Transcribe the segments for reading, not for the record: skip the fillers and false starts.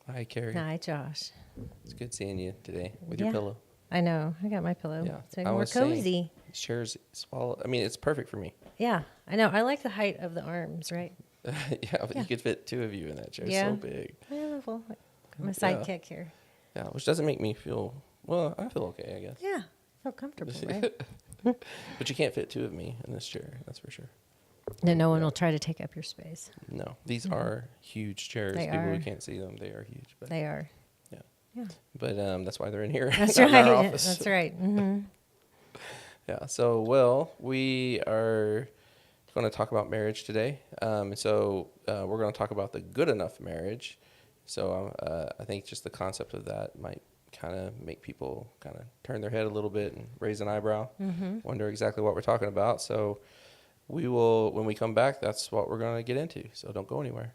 Hi, Carrie. Hi, Josh. It's good seeing you today with your Yeah, pillow. I know. I got my pillow. Yeah, It's like I more was saying, cozy. chairs swallow. I mean, it's perfect for me. Yeah, I know. I like the height of the arms, right? Yeah, but Yeah. you could fit two of you in that chair. It's Yeah. so big. Yeah, well, I'm a Yeah, sidekick here. yeah, which doesn't make me feel, well, I feel okay, I guess. Yeah, I feel comfortable, right? But you can't fit two of me in this chair, that's for sure. No one Yeah. will try to take up your space. No, these Mhm. are huge chairs. They People who are. can't see them, they are huge. But They are. yeah, Yeah. but that's why they're in here, That's not in our right. office. That's right. Yeah. So, well, we are going to talk about marriage today. We're going to talk about the good enough marriage. So I think just the concept of that might kind of make people kind of turn their head a little bit and raise an eyebrow, wonder exactly what we're talking about. So we will, when we come back, that's what we're going to get into. So don't go anywhere.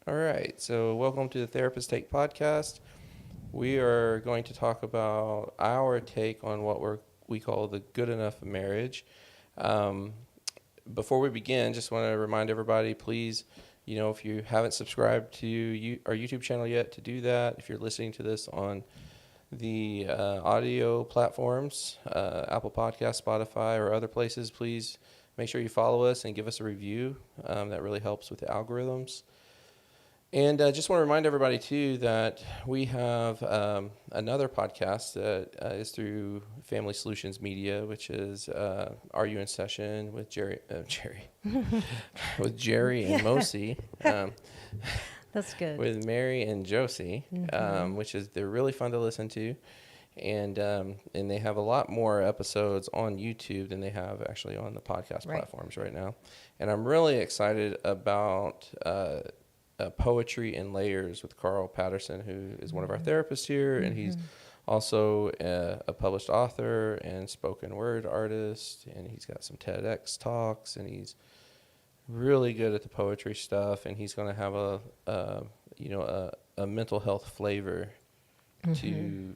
All right. So welcome to the Therapist Take podcast. We are going to talk about our take on what we call the good enough marriage. Before we begin, just want to remind everybody, please, if you haven't subscribed to our YouTube channel yet, to do that. If you're listening to this on the audio platforms, Apple Podcasts, Spotify, or other places, please make sure you follow us and give us a review. That really helps with the algorithms. And I just want to remind everybody, too, that we have another podcast that is through Family Solutions Media, which is Are You in Session with Jerry with Jerry and Mosi. That's good. With Mary and Josie, they're really fun to listen to. And they have a lot more episodes on YouTube than they have actually on the podcast platforms right now. And I'm really excited about Poetry and Layers with Carl Patterson, who is one of our therapists here, and he's also a published author and spoken word artist, and he's got some TEDx talks, and he's really good at the poetry stuff, and he's going to have a mental health flavor to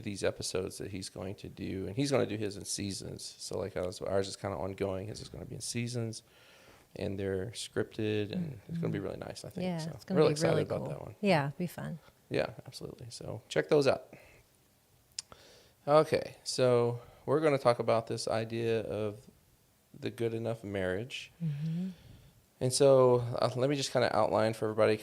these episodes that he's going to do, and he's going to do his in seasons. So like ours is kind of ongoing. His is going to be in seasons. And they're scripted, and it's going to be really nice, I think. Yeah, so it's going to be excited really about cool. that one. Yeah, it'd be fun. Yeah, absolutely. So check those out. Okay, so we're going to talk about this idea of the good enough marriage. And so let me just kind of outline for everybody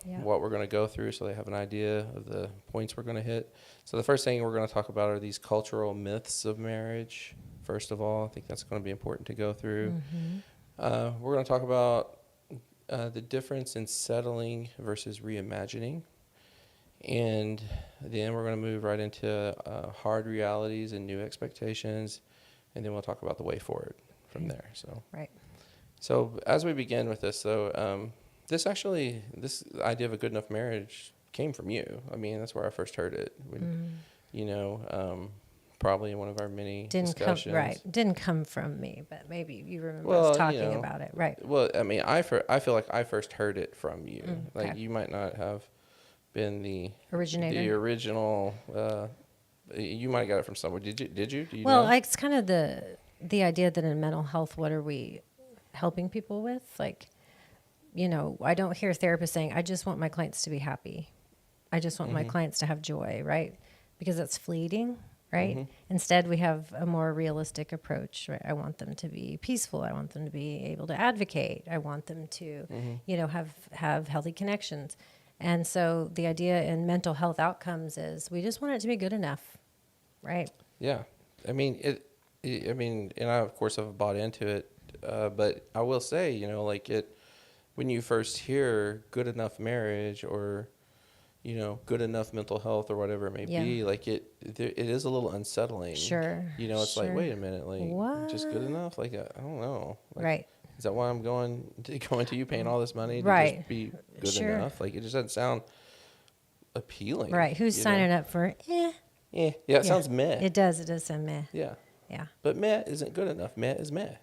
what we're going to go through so they have an idea of the points we're going to hit. So the first thing we're going to talk about are these cultural myths of marriage. First of all, I think that's going to be important to go through. We're going to talk about the difference in settling versus reimagining. And then we're going to move right into hard realities and new expectations. And then we'll talk about the way forward from there. So as we begin with this, though, this idea of a good enough marriage came from you. I mean, that's where I first heard it. Probably in one of our many discussions. Didn't come from me, but maybe you remember us talking about it, right? Well, I mean, I feel like I first heard it from you. Like you might not have been the originator, the original. You might have got it from somewhere. Did you? Do you well, know? it's kind of the idea that in mental health, what are we helping people with? Like, I don't hear therapists saying, "I just want my clients to be happy. I just want my clients to have joy," right? Because that's fleeting. Right. Instead, we have a more realistic approach. Right. I want them to be peaceful. I want them to be able to advocate. I want them to, have healthy connections. And so the idea in mental health outcomes is we just want it to be good enough. Right. Yeah. I mean, and I of course have bought into it, but I will say, when you first hear good enough marriage or good enough mental health or whatever it may be, like it is a little unsettling. Sure. It's like, wait a minute, like what? Just good enough? Like, I don't know. Like, right. Is that why I'm going to you paying all this money to just be good enough? Like, it just doesn't sound appealing. Right. Who's signing up for Yeah, it sounds meh. It does sound meh. Yeah. Yeah. But meh isn't good enough. Meh is meh.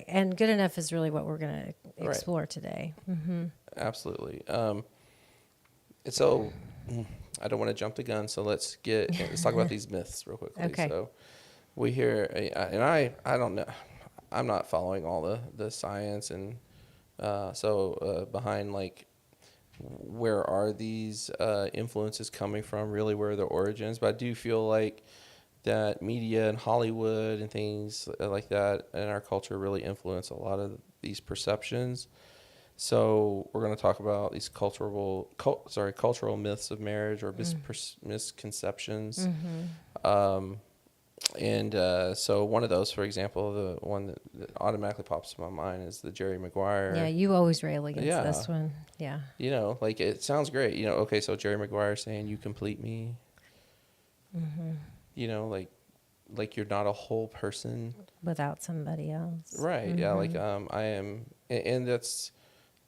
And good enough is really what we're going to explore today. Absolutely. So I don't want to jump the gun, so let's talk about these myths real quickly. Okay. So we hear, and I don't know, I'm not following all the science, and behind like where are these influences coming from, really, where are the origins. But I do feel like that media and Hollywood and things like that in our culture really influence a lot of these perceptions. So we're going to talk about these cultural myths of marriage, or misconceptions. So one of those, for example, the one that automatically pops to my mind is the Jerry Maguire. Yeah, you always rail against this one. Yeah. You know, like it sounds great. You know, okay, so Jerry Maguire saying, "You complete me." You know, like you're not a whole person without somebody else. Right. Yeah. Like I am, and that's.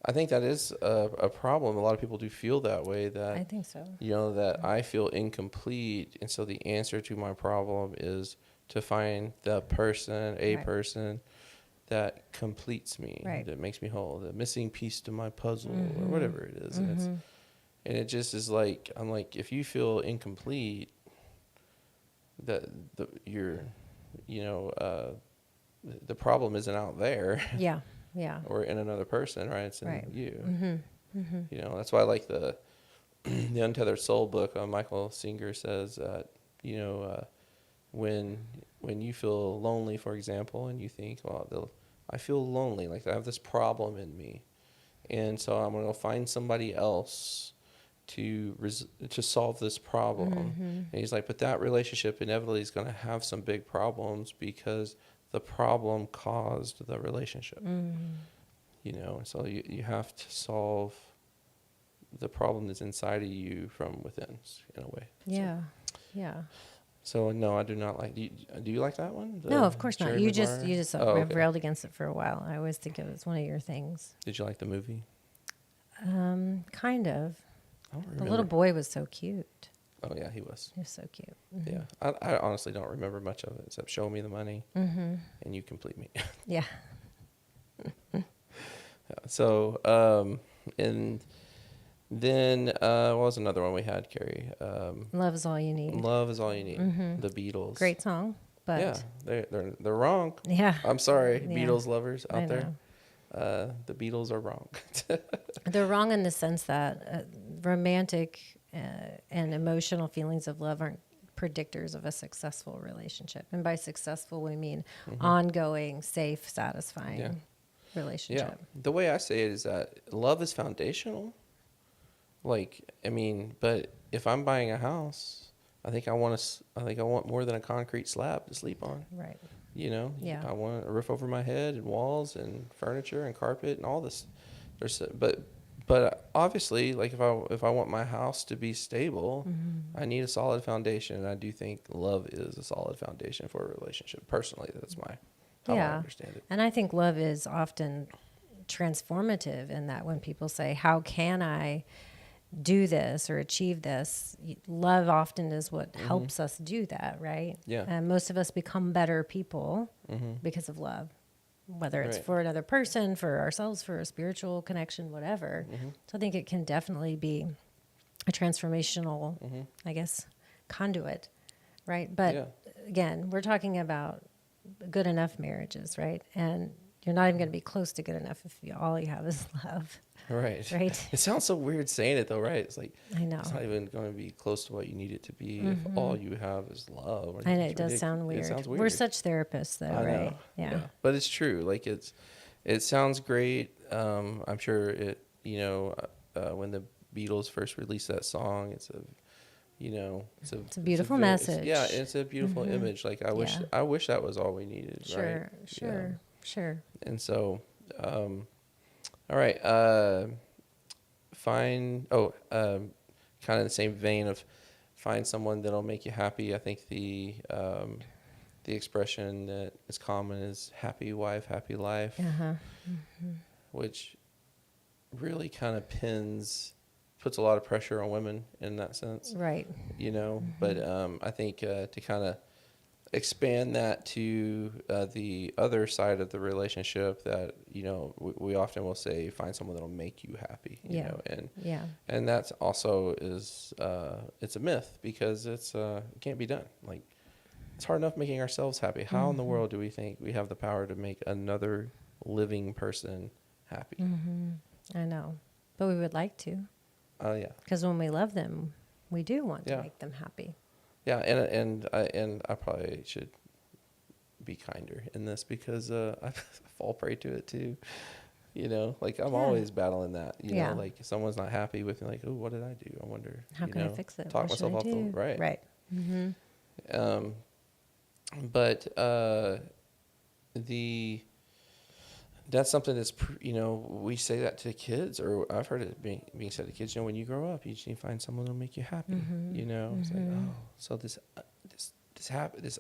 I think that is a problem. A lot of people do feel that way. That I think so. You know, that I feel incomplete, and so the answer to my problem is to find the person, Right. person that completes me, Right. that makes me whole, the missing piece to my puzzle, or whatever it is. And it just is like, I'm like, if you feel incomplete, that the problem isn't out there. Yeah. Yeah. Or in another person, right? It's in Right. you. You know, that's why I like the the Untethered Soul book. Michael Singer says that, you know, when you feel lonely, for example, and you think, well, I feel lonely, like I have this problem in me, and so I'm going to find somebody else to solve this problem. And he's like, but that relationship inevitably is going to have some big problems because the problem caused the relationship. You know, so you have to solve the problem that's inside of you from within, in a way. Yeah. Yeah. So no, I do not like. Do you like that one? No, of course not. Jerry You Maguire? just Okay. railed against it for a while. I always think it was one of your things. Did you like the movie? Kind of. I don't The remember. little boy was so cute. Oh yeah, he was. He was so cute. Yeah, I honestly don't remember much of it except "Show me the money" and "You complete me." Yeah. So, and then what was another one we had, Carrie? Love is all you need. "Love is all you need." The Beatles. Great song, but yeah, they're wrong. yeah. I'm sorry, Yeah. Beatles lovers out I there. The Beatles are wrong. They're wrong in the sense that romantic and emotional feelings of love aren't predictors of a successful relationship. And by successful, we mean ongoing, safe, satisfying relationship. Yeah. The way I say it is that love is foundational. Like, I mean, but if I'm buying a house, I think I want more than a concrete slab to sleep on. Right. You know, Yeah. I want a roof over my head and walls and furniture and carpet and all this. But obviously, like if I want my house to be stable, I need a solid foundation, and I do think love is a solid foundation for a relationship. Personally, that's how I understand it. And I think love is often transformative in that when people say, "How can I do this or achieve this?" Love often is what helps us do that, right? Yeah. And most of us become better people because of love, whether it's Right. for another person, for ourselves, for a spiritual connection, whatever. So I think it can definitely be a transformational, I guess, conduit, right? But again, we're talking about good enough marriages, right? And you're not even going to be close to good enough if all you have is love. Right. Right. It sounds so weird saying it though, right? It's like, I know. it's not even going to be close to what you need it to be if all you have is love. I know it does sound weird. It sounds weird. We're such therapists, though, I know. right? Yeah. But it's true. Like it sounds great. I'm sure it. You know, when the Beatles first released that song, it's a beautiful message. It's a beautiful image. Like I wish that was all we needed. Sure. Right? Sure. Yeah. Sure. And so, all right. Kind of the same vein of find someone that'll make you happy. I think the expression that is common is "happy wife, happy life," which really kind of puts a lot of pressure on women in that sense. Right. You know, but I think to kind of expand that to the other side of the relationship, that we often will say, find someone that'll make you happy. And that's also is it's a myth, because it can't be done. Like, it's hard enough making ourselves happy. How in the world do we think we have the power to make another living person happy? I know, but we would like to. Oh yeah. Because when we love them, we do want to make them happy. Yeah, and I probably should be kinder in this, because I fall prey to it too. Like, I'm always battling that. Like, if someone's not happy with me, like, oh, what did I do? I wonder. How can I fix it? Talk myself off the right. Mm-hmm. But that's something that's we say that to kids, or I've heard it being said to kids. When you grow up, you just need to find someone that'll make you happy. It's like, oh, so this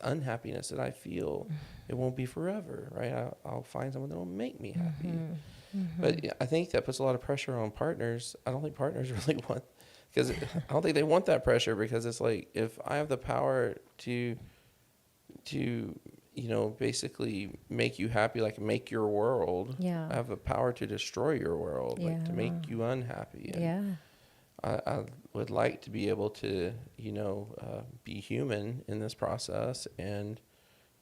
unhappiness that I feel, it won't be forever, right? I'll find someone that'll make me happy. But I think that puts a lot of pressure on partners. I don't think partners really want, because I don't think they want that pressure, because it's like, if I have the power to basically make you happy, like make your world. Yeah. I have the power to destroy your world, like to make you unhappy. And I would like to be able to, be human in this process, and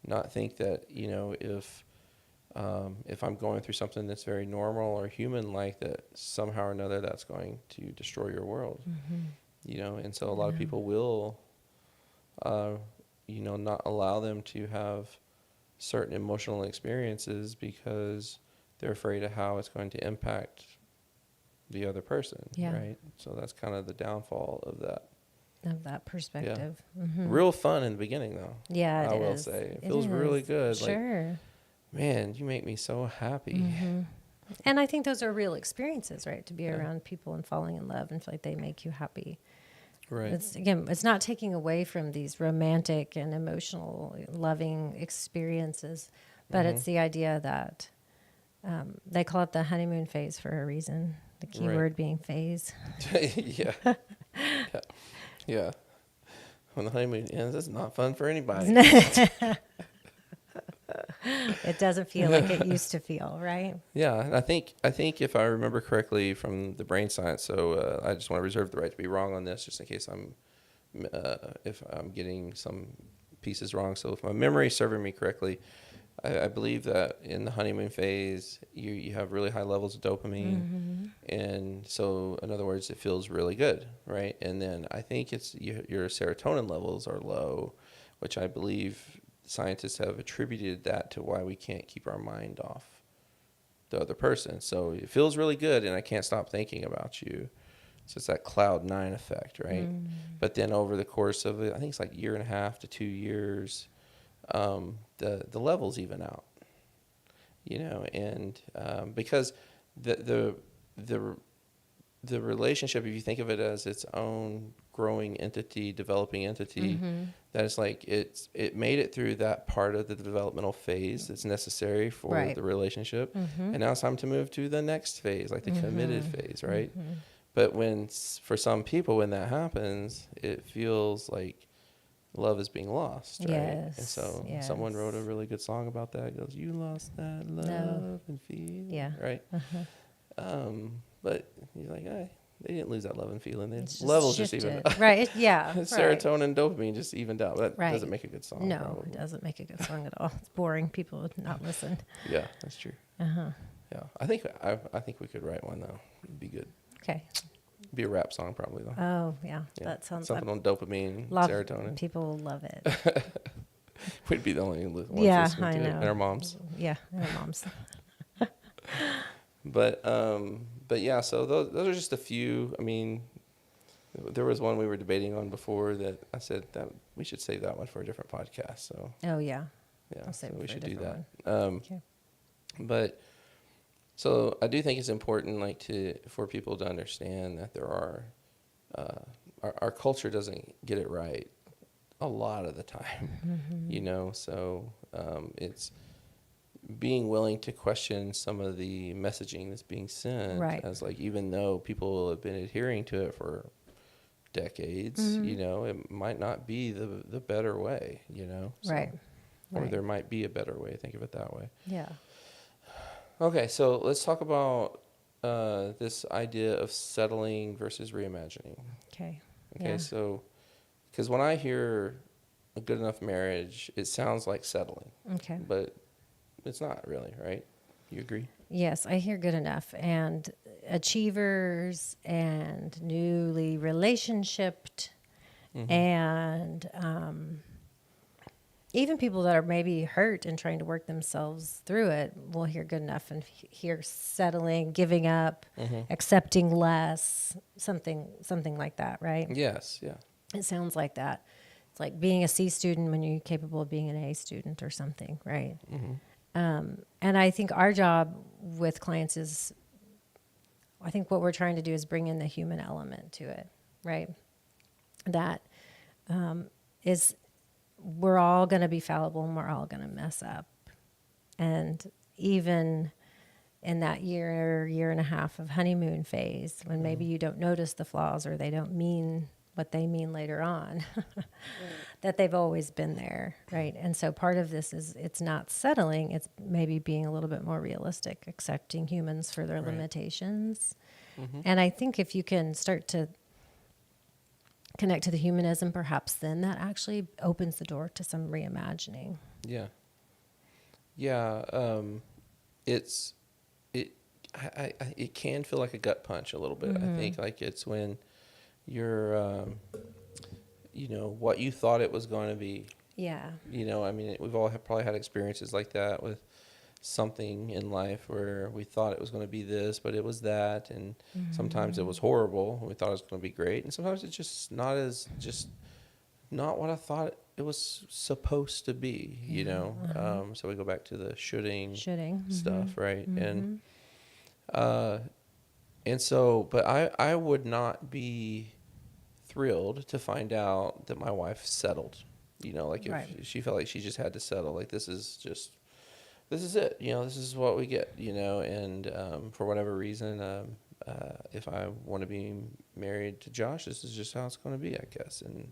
not think that, if I'm going through something that's very normal or human-like, that somehow or another that's going to destroy your world. And so a lot of people will, not allow them to have certain emotional experiences, because they're afraid of how it's going to impact the other person, right? So that's kind of the downfall of that perspective. Real fun in the beginning, though. I will say it feels really good. Sure. Like, man, you make me so happy. And I think those are real experiences, right? To be around people and falling in love and feel like they make you happy. Right. It's not taking away from these romantic and emotional, loving experiences, but it's the idea that they call it the honeymoon phase for a reason. The key word being phase. Yeah. When the honeymoon ends, it's not fun for anybody. It doesn't feel like it used to feel, right? Yeah, and I think if I remember correctly from the brain science, so I just want to reserve the right to be wrong on this, just in case if I'm getting some pieces wrong. So if my memory is serving me correctly, I believe that in the honeymoon phase, you have really high levels of dopamine, and so in other words, it feels really good, right? And then I think it's your serotonin levels are low, which I believe scientists have attributed that to why we can't keep our mind off the other person. So it feels really good, and I can't stop thinking about you. So it's that cloud 9 effect, right? But then over the course of I think it's like 1.5 to 2 years, the levels even out, and because the relationship, if you think of it as its own growing entity, developing entity, that is like it made it through that part of the developmental phase that's necessary for the relationship, and now it's time to move to the next phase, like the committed phase, right? But for some people, when that happens, it feels like love is being lost, right? Yes, and so someone wrote a really good song about that. It goes, "You lost that love and feeling," right? But you're like, hey, they didn't lose that love and feeling. Levels just even right. Serotonin and dopamine just evened out. That doesn't make a good song. No, probably. It doesn't make a good song at all. It's boring. People would not listen. Yeah, that's true. Yeah, I think we could write one though. It'd be good. Okay. Be a rap song probably though. Oh yeah, that sounds something on dopamine, serotonin. People will love it. We'd be the only ones listening to it, and our moms. Yeah, and our moms. But yeah, so those are just a few. I mean, there was one we were debating on before that I said that we should save that one for a different podcast. So. Oh yeah. Yeah, so we should do that. Okay. But. So I do think it's important, like, for people to understand that there are, our culture doesn't get it right a lot of the time, So it's being willing to question some of the messaging that's being sent, as like, even though people have been adhering to it for decades, it might not be the better way, So, Right. Or Right. there might be a better way. Think of it that way. Yeah. Okay, so let's talk about this idea of settling versus reimagining. Okay. Okay, Yeah. so because when I hear a good enough marriage, it sounds like settling, Okay. but it's not really, right? You agree? Yes, I hear good enough. And achievers and newly relationshiped Mm-hmm. and even people that are maybe hurt and trying to work themselves through it will hear good enough and hear settling, giving up, Mm-hmm. accepting less, something like that, right? Yes, yeah. It sounds like that. It's like being a C student when you're capable of being an A student or something, right? Mm-hmm. And I think our job with clients is, I think what we're trying to do is bring in the human element to it, right? That is, we're all going to be fallible and we're all going to mess up. And even in that year and a half of honeymoon phase, when maybe you don't notice the flaws or they don't mean what they mean later on, that they've always been there, right? And so part of this is it's not settling, it's maybe being a little bit more realistic, accepting humans for their limitations. Mm-hmm. And I think if you can start to connect to the humanism, perhaps then that actually opens the door to some reimagining. Yeah. Yeah. It can feel like a gut punch a little bit. I think like it's when you're, what you thought it was going to be. Yeah. I mean, we've all probably had experiences like that with something in life where we thought it was going to be this, but it was that. And sometimes it was horrible. We thought it was going to be great. And sometimes it's just not what I thought it was supposed to be, So we go back to the shoulding stuff, right? And so, but I would not be thrilled to find out that my wife settled, if she felt like she just had to settle, like this is it, this is what we get, and for whatever reason, if I want to be married to Josh, this is just how it's going to be, I guess. And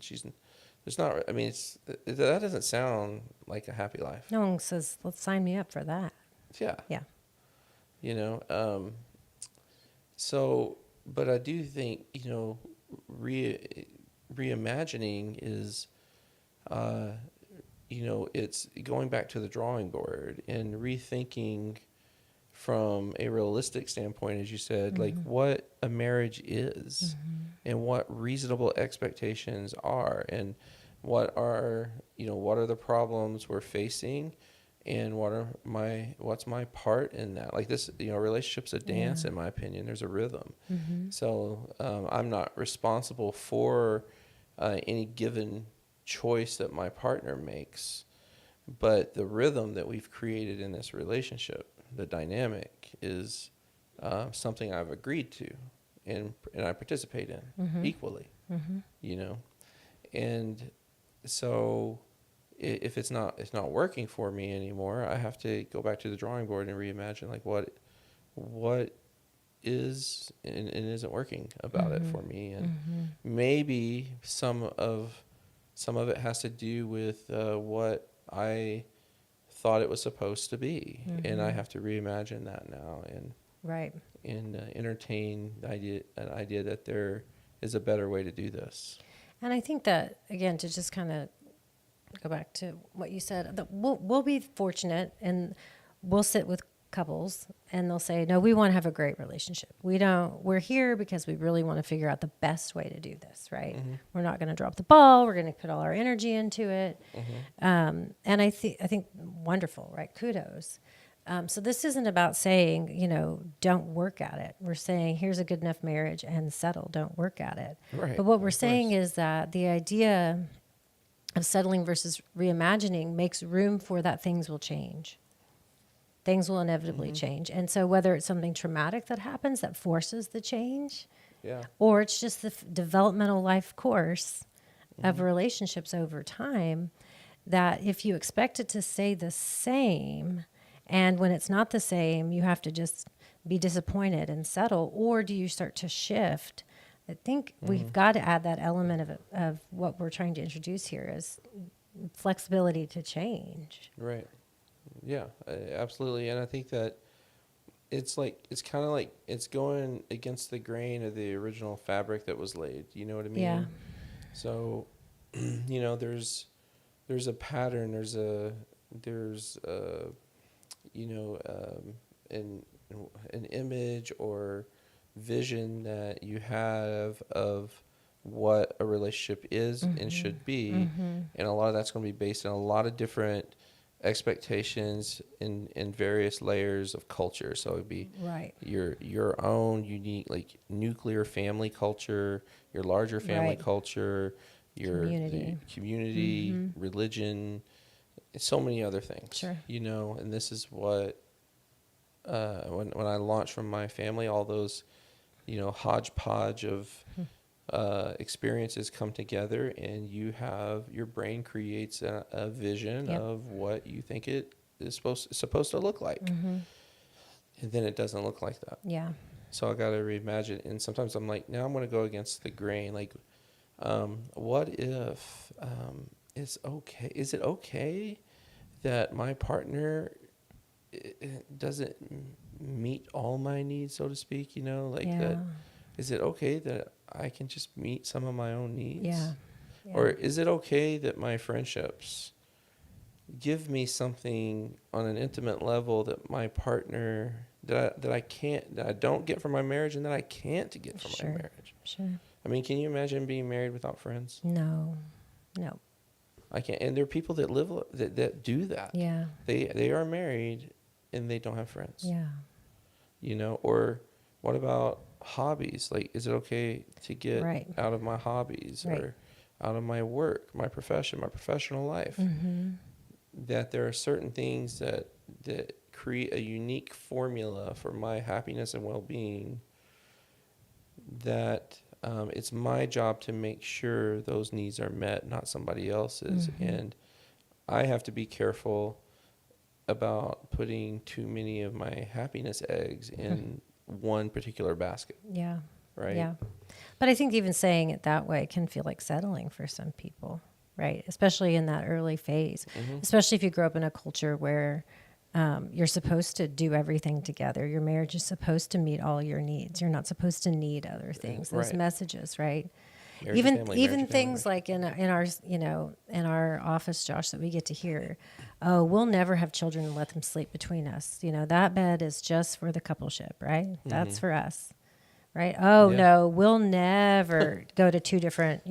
there's not, I mean, that doesn't sound like a happy life. No one says, let's sign me up for that. Yeah. Yeah. So, but I do think, reimagining is, it's going back to the drawing board and rethinking from a realistic standpoint, as you said, like what a marriage is and what reasonable expectations are and what are the problems we're facing and what's my part in that. Like this, a relationship's a dance, in my opinion. There's a rhythm. So I'm not responsible for any given choice that my partner makes, but the rhythm that we've created in this relationship, the dynamic, is something I've agreed to and I participate in equally, and so if it's not working for me anymore, I have to go back to the drawing board and reimagine like what is and isn't working about it for me, and maybe some of it has to do with what I thought it was supposed to be, and I have to reimagine that now and entertain an idea that there is a better way to do this. And I think that, again, to just kind of go back to what you said, that we'll be fortunate and we'll sit with couples and they'll say, no, we want to have a great relationship. We're here because we really want to figure out the best way to do this, right? We're not going to drop the ball. We're going to put all our energy into it. And I think wonderful, right? Kudos. So this isn't about saying, don't work at it. We're saying, here's a good enough marriage and settle, don't work at it. Right. But what we're saying is that the idea of settling versus reimagining makes room for that things will change. Things will inevitably change. And so whether it's something traumatic that happens that forces the change, or it's just the developmental life course of relationships over time, that if you expect it to stay the same, and when it's not the same, you have to just be disappointed and settle, or do you start to shift I think we've got to add that element of what we're trying to introduce here is flexibility to change. Right. Yeah, absolutely. And I think that it's kind of like it's going against the grain of the original fabric that was laid. You know what I mean? Yeah. So, there's a pattern. There's an image or vision that you have of what a relationship is and should be, and a lot of that's going to be based on a lot of different expectations in various layers of culture. So it'd be Right. your own unique, like, nuclear family culture, your larger family culture, your community, religion, and so many other things. Sure. And this is what when I launched from my family, all those hodgepodge of experiences come together, and your brain creates a vision of what you think it is supposed to look like, and then it doesn't look like that. Yeah. So I got to reimagine, and sometimes I'm like, now I'm going to go against the grain. Like, what if it's okay? Is it okay that my partner doesn't meet all my needs, so to speak? That. Is it okay that I can just meet some of my own needs? Yeah. Or is it okay that my friendships give me something on an intimate level that my partner that I don't get from my marriage, and that I can't get from my marriage? Sure. I mean, can you imagine being married without friends? No. I can't. And there are people that live that do that. Yeah. They are married and they don't have friends. Yeah. Or what about hobbies? Like, is it okay to get out of my hobbies or out of my work, my profession, my professional life? That there are certain things that create a unique formula for my happiness and well-being, that it's my job to make sure those needs are met, not somebody else's. And I have to be careful about putting too many of my happiness eggs in one particular basket. Yeah. Right? Yeah. But I think even saying it that way can feel like settling for some people, right? Especially in that early phase, especially if you grow up in a culture where you're supposed to do everything together. Your marriage is supposed to meet all your needs. You're not supposed to need other things. Those messages, right? Even things like in our office, Josh, that we get to hear, oh, we'll never have children and let them sleep between us. That bed is just for the coupleship, right? That's for us, right? Oh no, we'll never go to two different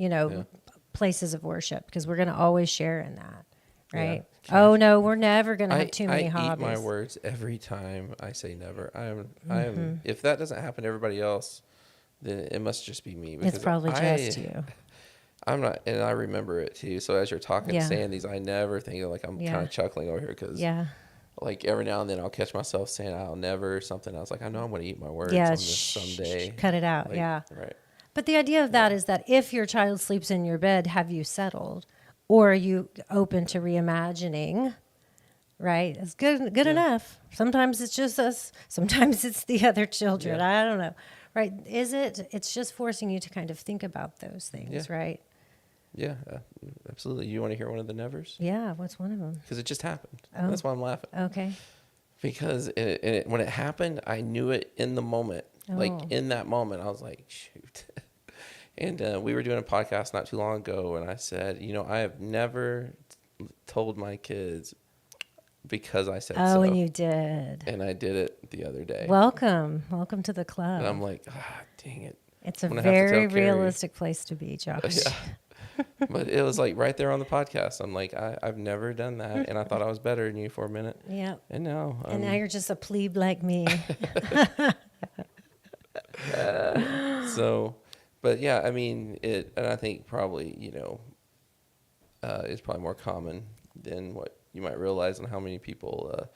places of worship, because we're going to always share in that, right? Oh no, we're never going to have too many hobbies. I eat my words every time I say never. I'm if that doesn't happen to everybody else, then it must just be me. Because it's probably just you. I'm not, and I remember it too. So as you're talking, saying these, I never think of, like, I'm kind of chuckling over here, because like every now and then I'll catch myself saying I'll never or something. I was like, I know I'm going to eat my words on this someday. Cut it out. Right. But the idea of that is that if your child sleeps in your bed, have you settled? Or are you open to reimagining? Right? It's good enough. Sometimes it's just us. Sometimes it's the other children. I don't know. Right? It's just forcing you to kind of think about those things, right? Yeah, absolutely. You want to hear one of the nevers? Yeah, what's one of them? Because it just happened. Oh. That's why I'm laughing. Okay. Because when it happened, I knew it in the moment. Oh. Like, in that moment, I was like, shoot. And we were doing a podcast not too long ago, and I said, I have never told my kids because I said so. Oh, and you did. And I did it the other day. Welcome to the club. And I'm like, dang it. It's a very realistic place to be, Josh. But it was like right there on the podcast. I'm like, I've never done that, and I thought I was better than you for a minute. Yeah. And now you're just a plebe like me. So, but yeah, I mean it, and I think probably it's probably more common than what you might realize, on how many people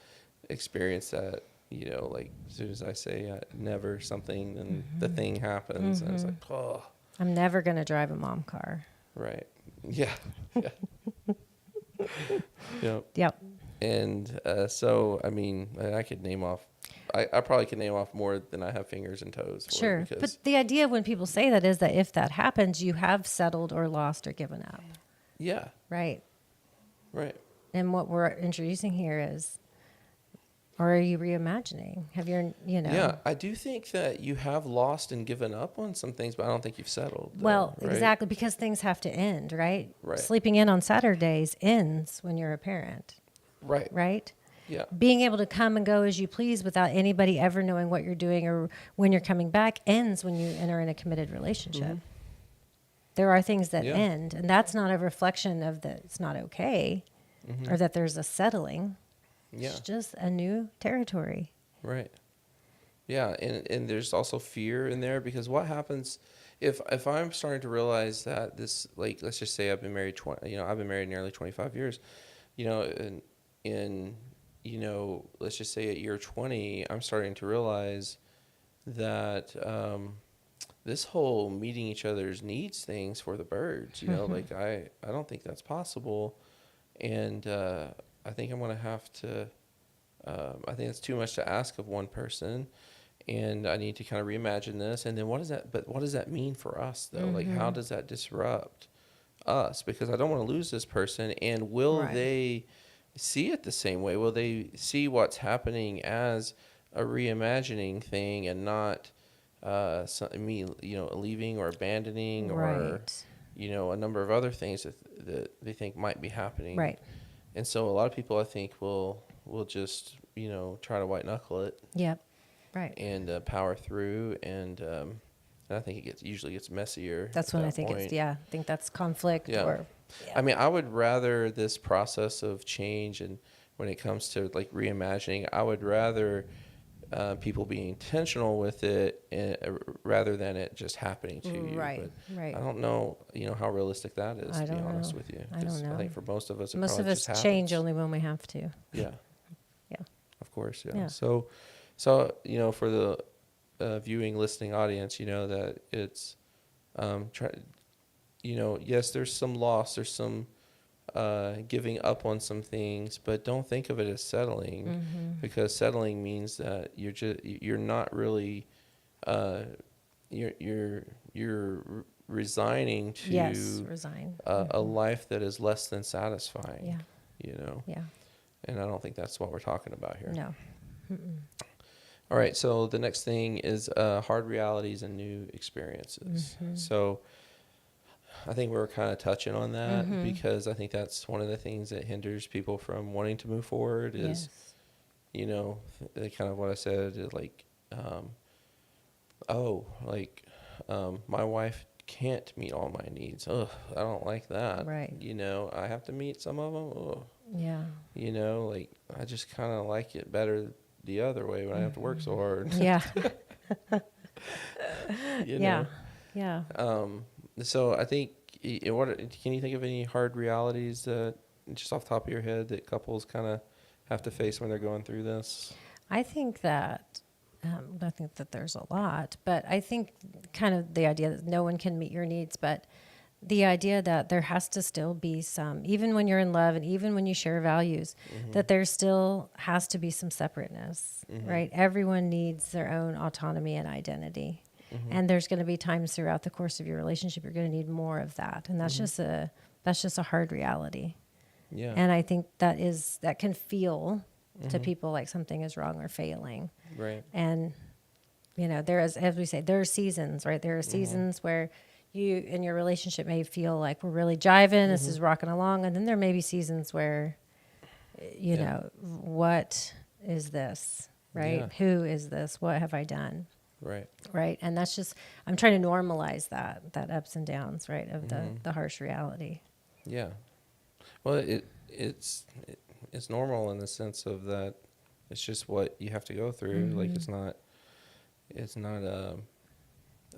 experience that. Like, as soon as I say never something, and the thing happens, and it's like, oh, I'm never gonna drive a mom car. Right. Yeah. Yep. Yep. And so, I mean, I could name off I probably can name off more than I have fingers and toes for. Sure. But the idea when people say that is that if that happens, you have settled or lost or given up. Yeah. Right. Right. And what we're introducing here is, or are you reimagining? Have your, Yeah, I do think that you have lost and given up on some things, but I don't think you've settled. Well, right? exactly, because things have to end, right? Right. Sleeping in on Saturdays ends when you're a parent, Right. right? Yeah. Being able to come and go as you please without anybody ever knowing what you're doing or when you're coming back ends when you enter in a committed relationship. Mm-hmm. There are things that Yeah. end, and that's not a reflection of that it's not okay or that there's a settling. Yeah. It's just a new territory. Right. Yeah, and there's also fear in there, because what happens if I'm starting to realize that this, like, let's just say I've been married I've been married nearly 25 years, in let's just say at year 20, I'm starting to realize that this whole meeting each other's needs things for the birds, like I don't think that's possible, and I think I'm gonna have to. I think it's too much to ask of one person, and I need to kind of reimagine this. And then what does that mean for us though? Like, how does that disrupt us? Because I don't want to lose this person. And will Right. they see it the same way? Will they see what's happening as a reimagining thing and not me, leaving or abandoning or, Right. a number of other things that they think might be happening. Right. And so a lot of people, I think, will just, try to white knuckle it. Yep. Right. And power through. And I think it usually gets messier. That's when I think point. I think that's conflict Yeah. or. I mean, I would rather this process of change, and when it comes to like reimagining, I would rather people be intentional with it rather than it just happening to you. Right, But right. I don't know, how realistic that is, I to be don't honest know. with you. I don't 'Cause know. I think for most of us, Most of us change only when we have to. Yeah. Yeah. Of course, yeah. Yeah. So for the viewing, listening audience, that it's yes, there's some loss, there's some giving up on some things, but don't think of it as settling, because settling means that you're not really you're resigning to Resign. a life that is less than satisfying. Yeah. Yeah. And I don't think that's what we're talking about here. No. All right, so the next thing is hard realities and new experiences. So I think we were kind of touching on that, because I think that's one of the things that hinders people from wanting to move forward is, kind of what I said, like, my wife can't meet all my needs. Ugh, I don't like that. Right. I have to meet some of them. Ugh. Yeah. Like, I just kind of like it better the other way when I have to work so hard. Yeah. Yeah. Yeah. So I think, can you think of any hard realities that, just off the top of your head, that couples kind of have to face when they're going through this? I think that there's a lot, but I think kind of the idea that no one can meet your needs, but the idea that there has to still be some, even when you're in love and even when you share values, that there still has to be some separateness, right? Everyone needs their own autonomy and identity. And there's going to be times throughout the course of your relationship you're going to need more of that, and that's just a hard reality. Yeah. And I think that can feel to people like something is wrong or failing. Right. And there is, as we say, there are seasons, right? There are seasons where you in your relationship may feel like we're really jiving, this is rocking along, and then there may be seasons where what is this, right? Yeah. Who is this? What have I done? Right. Right. And that's just, I'm trying to normalize that ups and downs, right, of the harsh reality. Yeah. Well, it's normal in the sense of that it's just what you have to go through. Like, it's not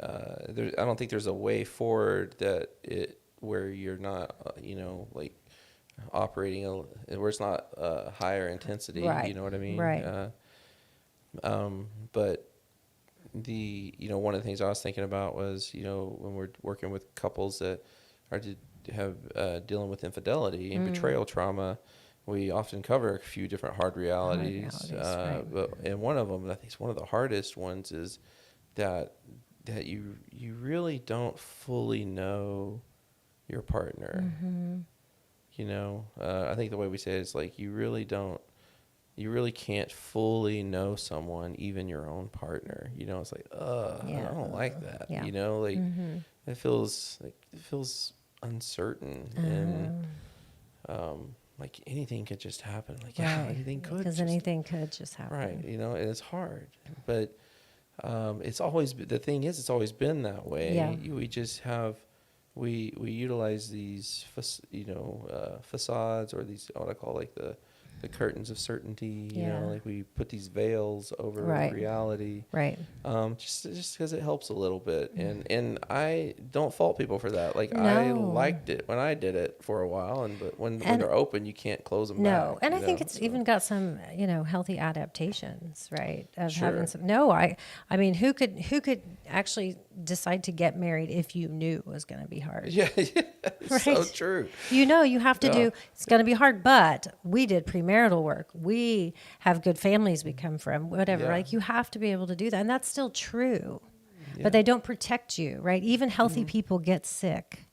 I don't think there's a way forward where you're not, like operating where it's not higher intensity. Right. You know what I mean? Right. But one of the things I was thinking about was, when we're working with couples that are dealing with infidelity and betrayal trauma, we often cover a few different hard realities. Right. And one of them, and I think it's one of the hardest ones, is that you really don't fully know your partner. Mm-hmm. You know, I think the way we say it is like you really can't fully know someone, even your own partner. You know, it's like, I don't like that. Yeah. You know, like Mm-hmm. it feels uncertain and like anything could just happen. Like anything could, because anything could just happen. right. You know, and it's hard, but it's always the thing is it's always been that way. Yeah. We just have we utilize these facades, or these what I call like the curtains of certainty. You know, like we put these veils over reality. Right. Just because it helps a little bit, and I don't fault people for that. Like No. I liked it when I did it for a while, but when they're open, you can't close them back. No, and I think it's even got some healthy adaptations, right? Of having some. No, I mean, who could actually decide to get married if you knew it was going to be hard? Yeah, right? So true. You have to do. It's going to be hard, but we did premarital work. We have good families we come from. Whatever, like you have to be able to do that, and that's still true. Yeah. But they don't protect you, right? Even healthy people get sick,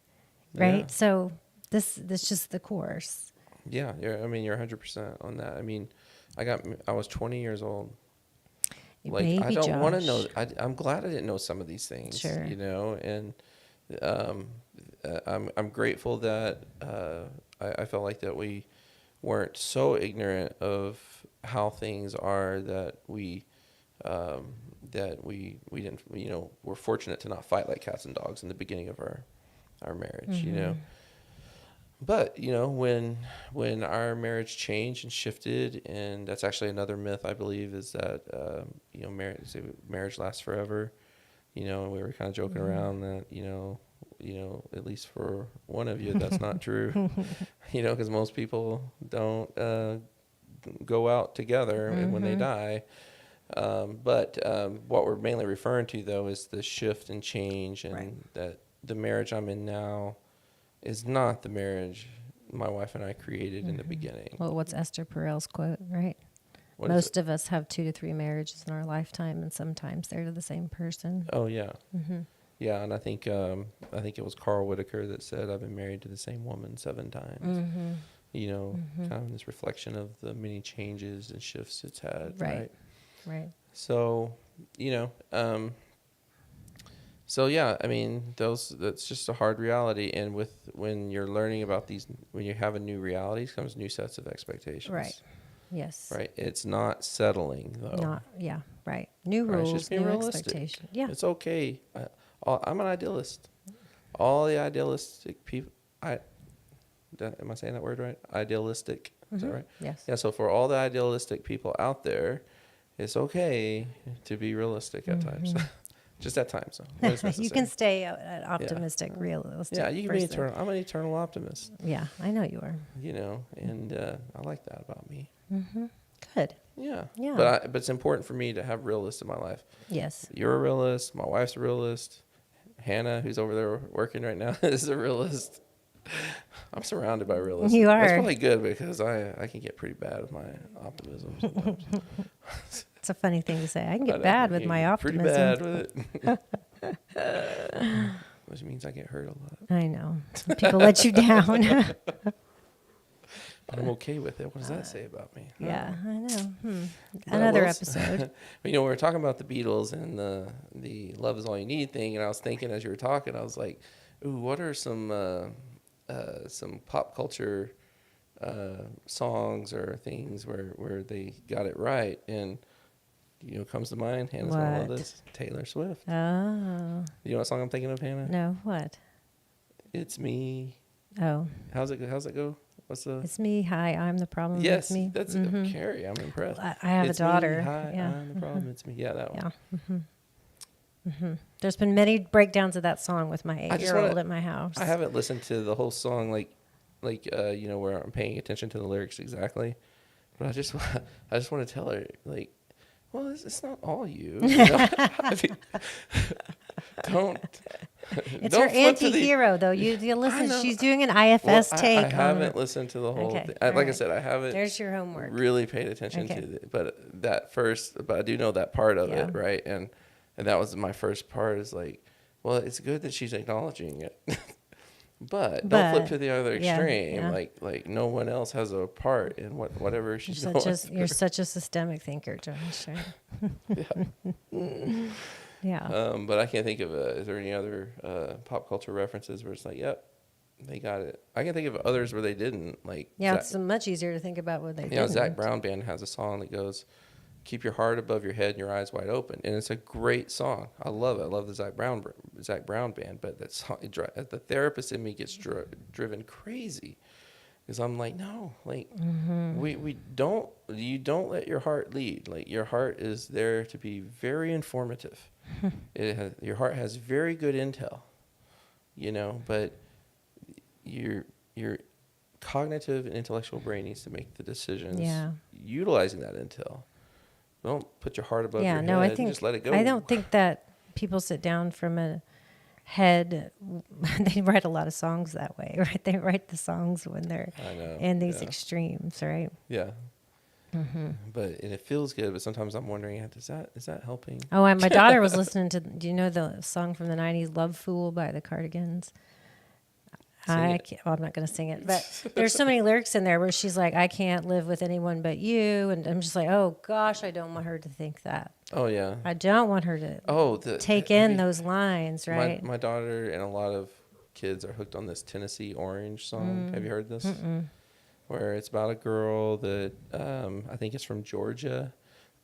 right? Yeah. So this just the course. Yeah, I mean, you're 100% on that. I mean, I was 20 years old. Like, Baby I don't want to know. I'm glad I didn't know some of these things. Sure. You know, and I'm grateful that I felt like that we weren't so ignorant of how things are that we didn't, we're fortunate to not fight like cats and dogs in the beginning of our marriage. Mm-hmm. You know. But, when our marriage changed and shifted, and that's actually another myth, I believe, is that, marriage lasts forever. And we were kind of joking around that, at least for one of you, that's not true, because most people don't go out together when they die. But what we're mainly referring to, though, is the shift and change, and that the marriage I'm in now is not the marriage my wife and I created in the beginning. Well, what's Esther Perel's quote, right? Most of us have 2 to 3 marriages in our lifetime, and sometimes they're to the same person. Oh, yeah. Mm-hmm. Yeah, and I think it was Carl Whitaker that said, I've been married to the same woman 7 times. Mm-hmm. Kind of this reflection of the many changes and shifts it's had. Right. So, So yeah, I mean, that's just a hard reality, and when you're learning about these, when you have a new reality, comes new sets of expectations. Right. Yes. Right. It's not settling though. Right. New rules, just being new realistic. expectation. Yeah. It's okay. I'm an idealist. All the idealistic people. Am I saying that word right? Idealistic. Is that right? Yes. Yeah. So for all the idealistic people out there, it's okay to be realistic at times. Just at times. So you can stay optimistic, realistic. Yeah, you can be eternal. I'm an eternal optimist. Yeah, I know you are. And I like that about me. Mm-hmm. Good. Yeah. Yeah. But it's important for me to have realists in my life. Yes. You're a realist. My wife's a realist. Hannah, who's over there working right now, is a realist. I'm surrounded by realists. You are. That's probably good because I can get pretty bad with my optimism sometimes. It's a funny thing to say. I can get bad with my optimism. Pretty bad with it. Which means I get hurt a lot. I know. People let you down. But I'm okay with it. What does that say about me? Yeah, I know. Another episode. We were talking about the Beatles and the Love Is All You Need thing, and I was thinking as you were talking, I was like, ooh, what are some pop culture songs or things where they got it right? And comes to mind. Hannah's gonna love this. Taylor Swift. Oh. You know what song I'm thinking of, Hannah? No, what? It's me. Oh. How's it go? What's the? It's me. Hi, I'm the problem. Yes, it's me. That's Carrie. I'm impressed. I have it's a daughter. Me, hi, yeah. I'm the problem. It's me. Yeah, that one. Yeah. There's been many breakdowns of that song with my 8-year-old at my house. I haven't listened to the whole song like where I'm paying attention to the lyrics exactly, but I just want to tell her like, well, it's not all you. I mean, It's her anti-hero, though. You listen. She's doing an IFS take. I haven't listened to the whole thing. Like I said, I haven't. There's your homework. Really paid attention to it, but I do know that part of it, right? And that was my first part. Is like, well, it's good that she's acknowledging it, but don't flip to the other extreme. Yeah. Like no one else has a part in whatever she's doing. You're such a systemic thinker, Josh. Yeah. Yeah. But I can't think of is there any other pop culture references where it's like, yep, they got it. I can think of others where they didn't. Like, it's much easier to think about what they did. Zach Brown Band has a song that goes, "Keep your heart above your head and your eyes wide open," and it's a great song. I love it. I love the Zach Brown Band, but that song, the therapist in me gets driven crazy. Because I'm like, no, like you don't let your heart lead. Like your heart is there to be very informative. Your heart has very good intel, but your cognitive and intellectual brain needs to make the decisions utilizing that intel. Don't put your heart above your head and just let it go. I don't think that people sit down from a head. They write a lot of songs that way, right? They write the songs when they're in these extremes, right? Yeah. But and it feels good, but sometimes I'm wondering, is that helping? Oh, and my daughter was listening to, do you know the song from the 90s, Love Fool by the Cardigans? I'm not going to sing it, but there's so many lyrics in there where she's like, I can't live with anyone but you. And I'm just like, oh gosh, I don't want her to think that. Oh yeah. I don't want her to take in those lines, right? My daughter and a lot of kids are hooked on this Tennessee Orange song. Have you heard this? Mm-mm. Where it's about a girl that I think is from Georgia,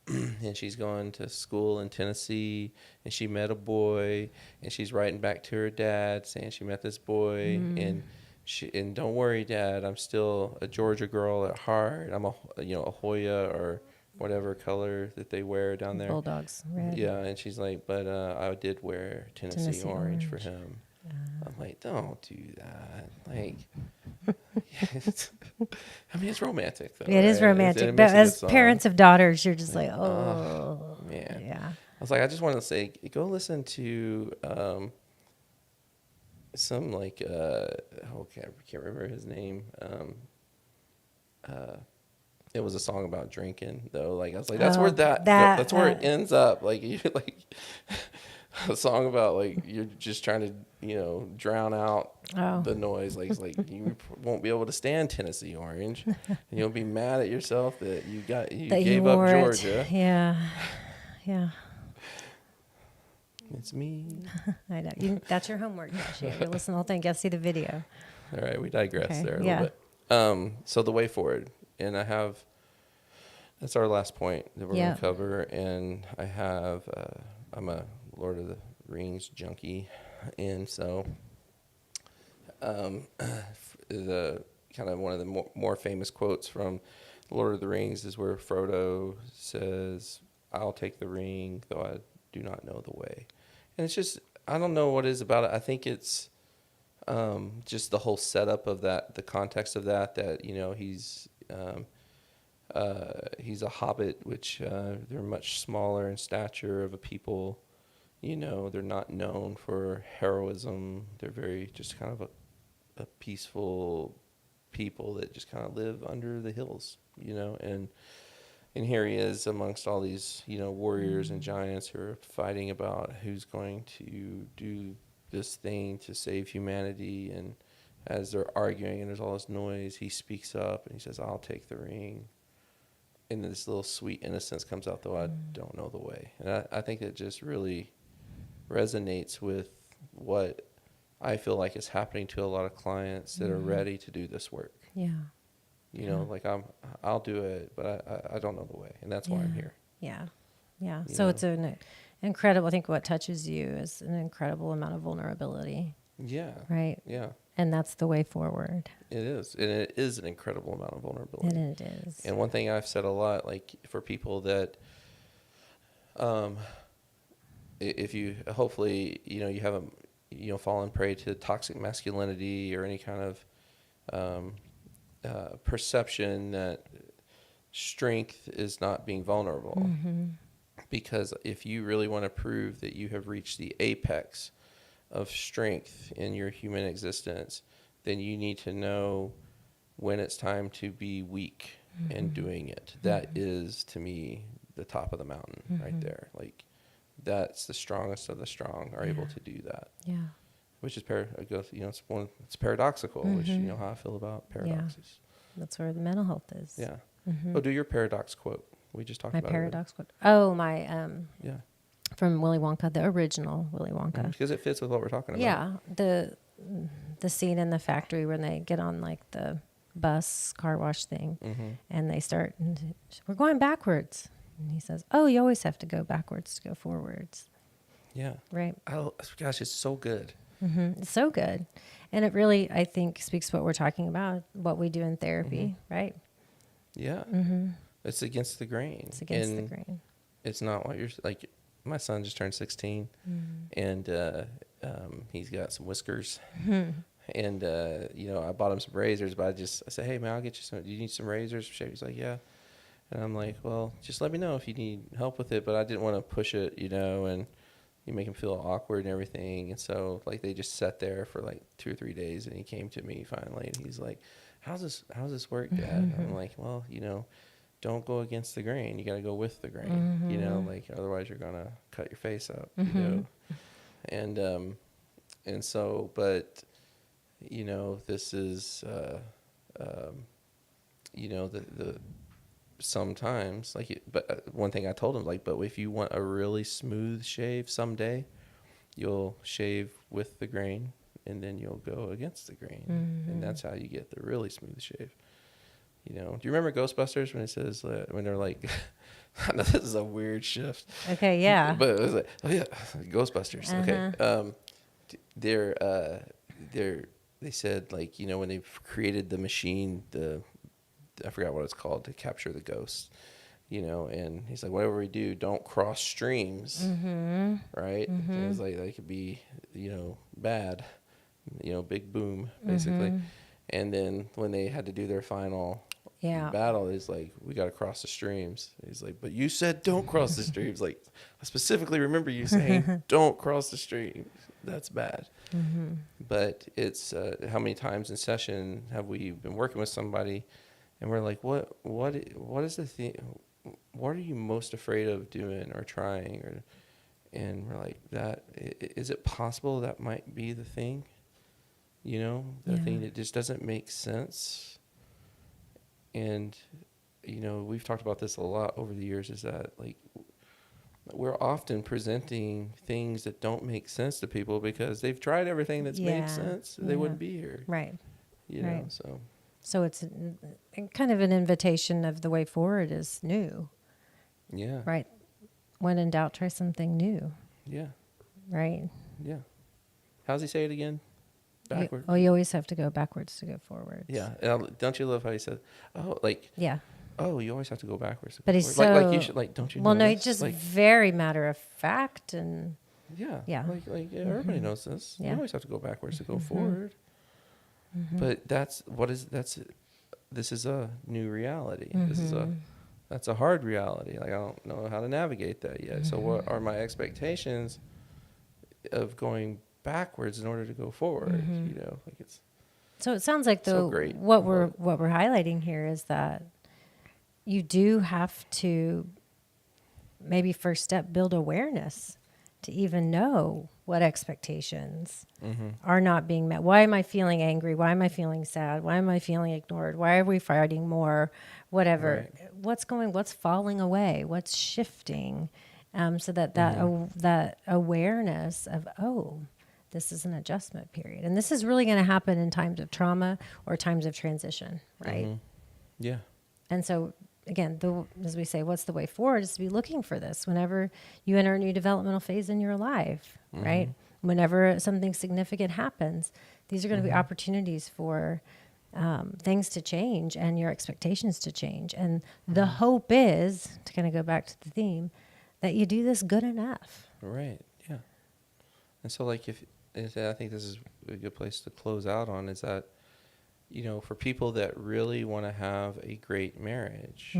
and she's going to school in Tennessee, and she met a boy, and she's writing back to her dad saying she met this boy, and don't worry, Dad, I'm still a Georgia girl at heart. I'm a Hoya or whatever color that they wear down there. Bulldogs, red. Yeah, and she's like, but I did wear Tennessee Orange for him. I'm like, don't do that. Like, I mean, it's romantic, though. It is romantic, but as parents of daughters, you're just like, oh, man. Yeah. I was like, I just wanted to say, go listen to some like, I can't remember his name. It was a song about drinking, though. Like, I was like, that's where it ends up. Like, you like. A song about like you're just trying to drown out the noise, like you won't be able to stand Tennessee Orange, and you'll be mad at yourself that you gave up Georgia. Yeah. It's me. I know. That's your homework, Josh. You listen to the whole thing. Got to see the video. All right, we digress there a little bit. So the way forward, and that's our last point that we're going to cover, and I'm a Lord of the Rings junkie, and so the kind of one of the more famous quotes from Lord of the Rings is where Frodo says, "I'll take the ring, though I do not know the way." And it's just, I don't know what it is about it. I think it's just the whole setup of that, the context of that he's a hobbit, which they're much smaller in stature of a people. They're not known for heroism. They're very just kind of a peaceful people that just kind of live under the hills, and here he is amongst all these, warriors and giants who are fighting about who's going to do this thing to save humanity. And as they're arguing and there's all this noise, he speaks up and he says, "I'll take the ring." And this little sweet innocence comes out, though I don't know the way. And I think it just really resonates with what I feel like is happening to a lot of clients that are ready to do this work. Yeah. Like I'll do it, but I don't know the way, and that's why I'm here. Yeah. So it's an incredible, I think what touches you is an incredible amount of vulnerability. Yeah. Right? Yeah. And that's the way forward. It is. And it is an incredible amount of vulnerability. It is. And one thing I've said a lot, like for people that if you hopefully you haven't fallen prey to toxic masculinity or any kind of perception that strength is not being vulnerable. Mm-hmm. Because if you really want to prove that you have reached the apex of strength in your human existence, then you need to know when it's time to be weak in doing it. That is, to me, the top of the mountain right there. Like, that's the strongest of the strong are able to do that. Yeah. Which is it's paradoxical, which you know how I feel about paradoxes. That's where the mental health is. Yeah. Oh, do your paradox quote. We just talked My about paradox quote. Oh, my yeah. from Willy Wonka, the original Willy Wonka. Because it fits with what we're talking about. Yeah, the scene in the factory when they get on like the bus car wash thing, and they start. And we're going backwards, and he says, "Oh, you always have to go backwards to go forwards." Yeah. Right. Oh gosh, it's so good. It's so good, and it really, I think, speaks to what we're talking about, what we do in therapy, right? Yeah. It's against the grain. It's against the grain. It's not what you're like. My son just turned 16, and he's got some whiskers. And I bought him some razors, but I said, "Hey man, I'll get you some. Do you need some razors?" He's like, "Yeah." And I'm like, "Well, just let me know if you need help with it." But I didn't want to push it, and you make him feel awkward and everything. And so like they just sat there for like 2 or 3 days, and he came to me finally, and he's like, "How's this work, Dad?" And I'm like, "Well, don't go against the grain. You got to go with the grain, like otherwise you're going to cut your face up, And so, but, this is, the sometimes but one thing I told him, like, but if you want a really smooth shave someday, you'll shave with the grain and then you'll go against the grain. And that's how you get the really smooth shave. Do you remember Ghostbusters when it says when they're like, I know this is a weird shift. Okay, yeah. But it was like, oh yeah, Ghostbusters. Okay, they said like when they created the machine, I forgot what it's called to capture the ghosts. And he's like, whatever we do, don't cross streams, right? And it was like that could be bad, big boom basically. And then when they had to do their final battle, he's like, we got to cross the streams. He's like, but you said don't cross the streams. Like, I specifically remember you saying don't cross the streams. That's bad. But it's how many times in session have we been working with somebody and we're like, what is the thing? What are you most afraid of doing or trying? And we're like, that is it possible that might be the thing? The thing that just doesn't make sense. And, we've talked about this a lot over the years, is that like we're often presenting things that don't make sense to people because they've tried everything that's made sense. They wouldn't be here. Right. So it's kind of an invitation of the way forward is new. Yeah. Right. When in doubt, try something new. Yeah. Right. Yeah. How's he say it again? Backward. You always have to go backwards to go forward. Yeah. And don't you love how he said, oh, you always have to go backwards to go but forward. He's so, like you should, like, don't you know? Well, no, this? he's just very matter of fact and. Yeah. Yeah. Everybody knows this. Yeah. You always have to go backwards to go forward. But this is a new reality. That's a hard reality. Like, I don't know how to navigate that yet. So what are my expectations of going backwards in order to go forward? So it sounds like what we're highlighting here is that you do have to maybe first step build awareness to even know what expectations are not being met. Why am I feeling angry? Why am I feeling sad? Why am I feeling ignored? Why are we fighting more? Whatever. Right. What's falling away? What's shifting? So that awareness of, this is an adjustment period. And this is really going to happen in times of trauma or times of transition, right? Yeah. And so, again, as we say, what's the way forward is to be looking for this whenever you enter a new developmental phase in your life, right? Whenever something significant happens, these are going to be opportunities for things to change and your expectations to change. And the hope is, to kind of go back to the theme, that you do this good enough. Right, yeah. And so, like, I think this is a good place to close out on, is that, for people that really want to have a great marriage,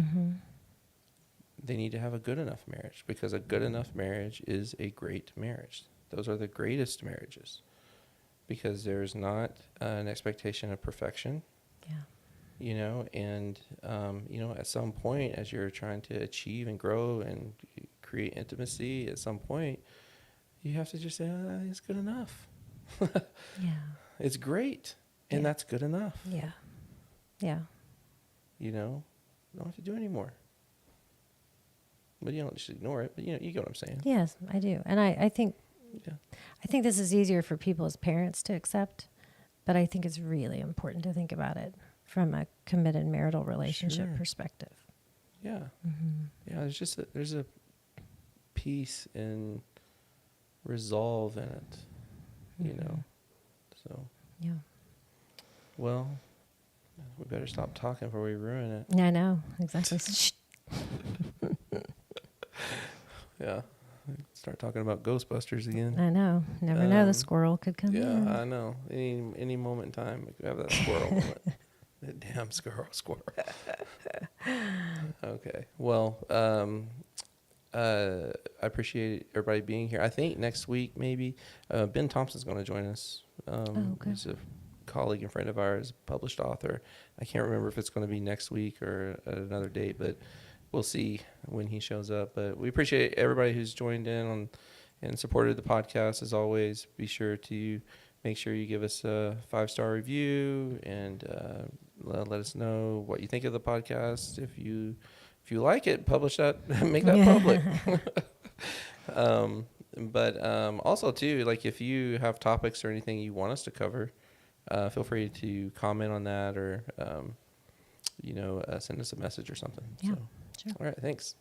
they need to have a good enough marriage, because a good enough marriage is a great marriage. those are the greatest marriages, because there's not an expectation of perfection. Yeah. You know, and, you know, at some point, as you're trying to achieve and grow and create intimacy, at some point, you have to just say, it's good enough. Yeah. It's great. And that's good enough. Yeah. Yeah. You know, you don't have to do any more. But you don't just ignore it. But, you know, you get what I'm saying. Yes, I do. And I think this is easier for people as parents to accept, but I think it's really important to think about it from a committed marital relationship perspective. Yeah. Yeah, there's a peace and resolve in it, you know. So, yeah. Well, we better stop talking before we ruin it. Yeah, I know. Exactly. Yeah. Start talking about Ghostbusters again. I know. Never know. The squirrel could come in. Yeah, I know. Any moment in time, we could have that squirrel moment. That damn squirrel. Okay. Well, I appreciate everybody being here. I think next week maybe Ben Thompson's going to join us. Okay. He's a colleague and friend of ours, published author. I can't remember if it's going to be next week or at another date, but we'll see when he shows up. But we appreciate everybody who's joined in and supported the podcast. As always, be sure to make sure you give us a 5-star review and let us know what you think of the podcast. If you like it, publish that, make that public. But also too, like if you have topics or anything you want us to cover, feel free to comment on that or send us a message or something. Yeah, so. sure. All right, thanks.